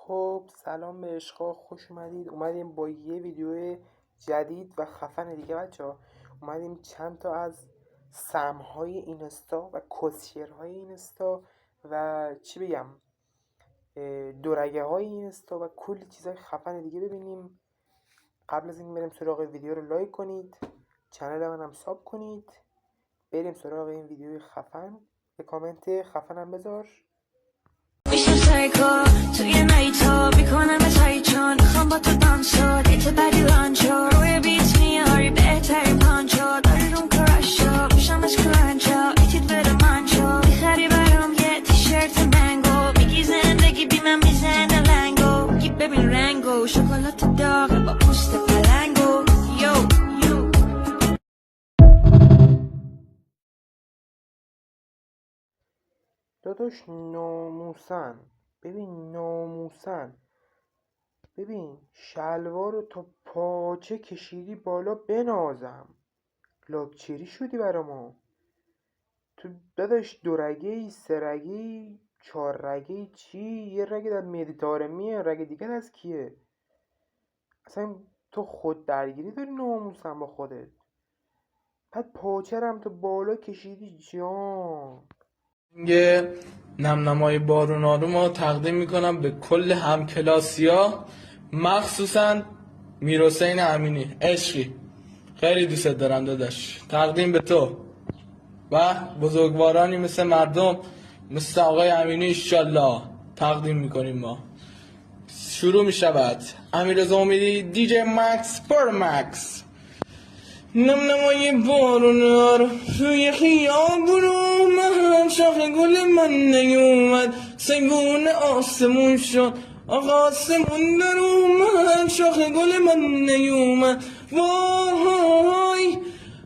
خب سلام به عشقا، خوش اومدیم با یه ویدیو جدید و خفن دیگه. بچه اومدیم چند تا از سمهای اینستا و کسشرهای اینستا و چی بگم دورگه های اینستا و کلی چیزای خفن دیگه ببینیم. قبل از این بریم سراغ ویدیو رو لایک کنید، چنل منم ساب کنید، بریم سراغ این ویدیوی خفن. یه کامنت خفن هم بذار. میشم سایکو توی نایتا میکنم تایچون میخوام با تو دانسا دیت بدی لانچا روی بیت میاری بهتری پانچا داری روم کراشا میشم از کرانچا ایتید بره منچا میخری برام یه تیشرت منگو میگی زندگی بی من میزنه لنگو میگی ببین رنگو شکلات داغه با پوست پلنگو یو داداش ناموسن، ببین شلوار رو تا پاچه کشیدی بالا بنازم، لاکچری شدی برا ما. تو داداش دورگه ای، سرگه ای، چهاررگه ای، چی؟ یه رگ در مدیتارمیه، رگ دیگه از کیه؟ اصلا تو خود درگیری داری ناموسن با خودت. بعد پاچه هم تو بالا کشیدی جان. یه نمنمای بارون آروم رو تقدیم میکنم به کل همکلاسیا، مخصوصا میرحسین امینی. عشقی خیلی دوست دارم داداش. تقدیم به تو و بزرگوارانی مثل مردم مثل آقای امینی ایشالله تقدیم میکنیم. ما شروع میشود. امیررضا امیدی، دیجی مکس پر مکس. نمنمای بارون رو روی خیابونو من شاخ گل من نیومد سیبون آسمون شد آقا آسمون در اومد شاخ گل من نیومد وای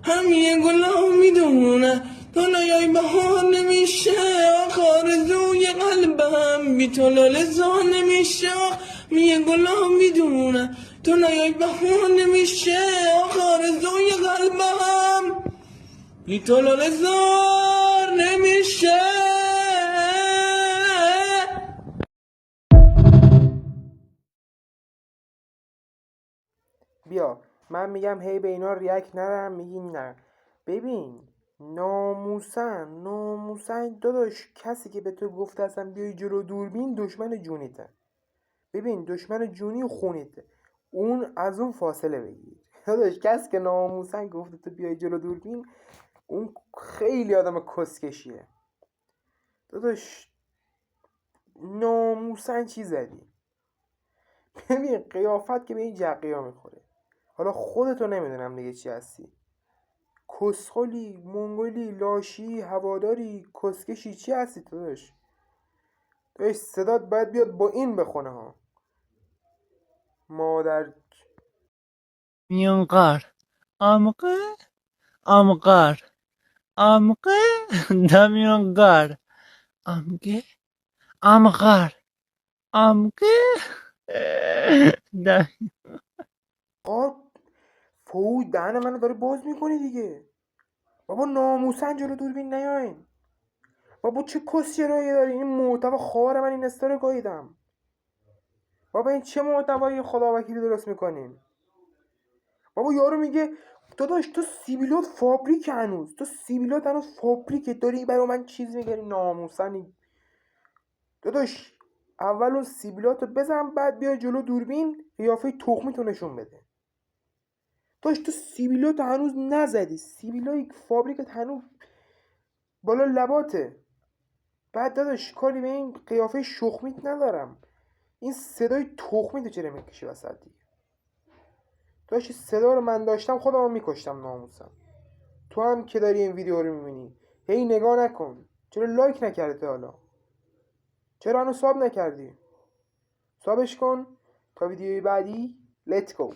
هم یه گلا میدونه تو نیای بهار نمیشه آخ آرزوی قلبم بی تو لالزار نمیشه یه گلا میدونه تو نیای بهار نمیشه آخ آرزوی قلبم بی تو لالزار نمیشه. بیا من میگم هی به اینا ریاکت ندارم، میگی نه. ببین ناموسن داداش، کسی که به تو گفته اصلا بیای جلو دوربین دشمن جونیته. ببین دشمن جونی و خونیته، اون از اون فاصله بگیر داداش. کسی که ناموسن گفته تو بیای جلو دوربین اون خیلی آدم کسکشیه داداش. ناموسن چی زدی؟ ببین قیافت که به این جقیا میخوره. حالا خودتو نمیدونم دیگه چی هستی، کسخلی، منگولی، لاشی، هواداری، کسکشی، چی هستی تو داشت؟ صدات باید بیاد با این بخونه ها. مادر میانقر عمقه عمقر عمقه دمیانقر عمقه عمقر عمقه آر فوی دهن منو داره باز میکنی دیگه. بابا ناموسن جلو دوربین نیاین. بابا چه کسچرایی داری؟ این محتوا خوار من این استاره گاییدم. بابا این چه محتوایی خدا وکیلی درست میکنین؟ بابا یارو میگه داداش تو سیبیلات فابریک هنوز، فابریکه داری برای من چیز میگری ناموسنی. داداش اول اون سیبیلاتو بزن، بعد بیا جلو دوربین قیافه تخمیتو نشون بده. داداش تو سیبیلاتو هنوز نزدی، سیبیلای فابریکت هنوز بالا لباته. بعد داداش کاری به این قیافه شخمیت ندارم، این صدای تخمیتو چرا میکشی وسط دیگه؟ داداش صدا رو من داشتم خودمو میکشتم ناموسم. تو هم که داری این ویدیو رو میبینی هی نگاه نکن. چرا لایک نکردی تا حالا؟ چرا هنوز ساب نکردی؟ سابش کن تا ویدیوی بعدی. Let's go.